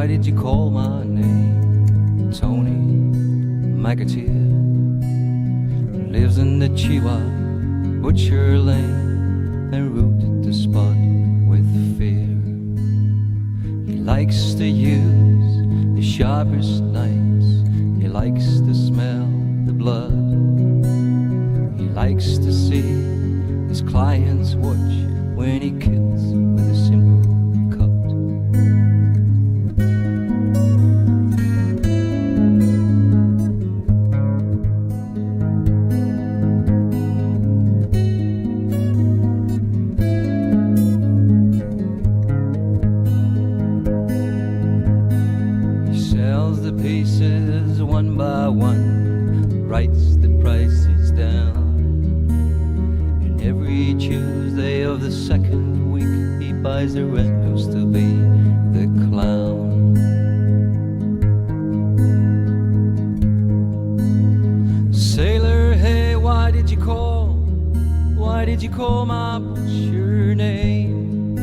why did you call my name? Tony McAteer lives in the Chihuahua Butcher Lane and rooted the spot with fear. He likes to use the sharpest knives. He likes to smell the blood. He likes to see his clients watch when he kills with a simple cut. He sells the pieces one by one, writes the prices down. Every Tuesday of the second week he buys a red nose to be the clown. Sailor, hey, why did you call? Why did you call my butcher name?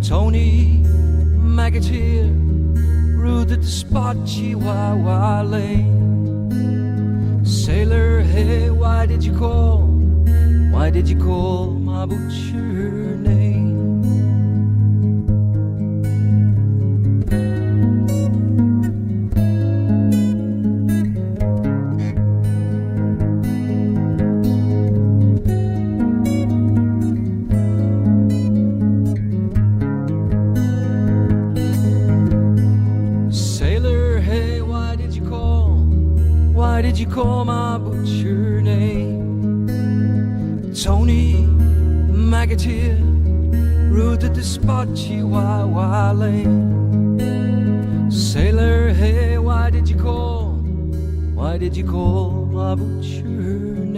Tony McAteer rooted the spot Chihuahua Lane. Sailor, hey, why did you call? Why did you call my butcher name? Sailor, hey, why did you call? Why did you call my butcher name? Tony McAteer rooted the spot Chihuahua Lane. Sailor, hey, why did you call? Why did you call my butcher name?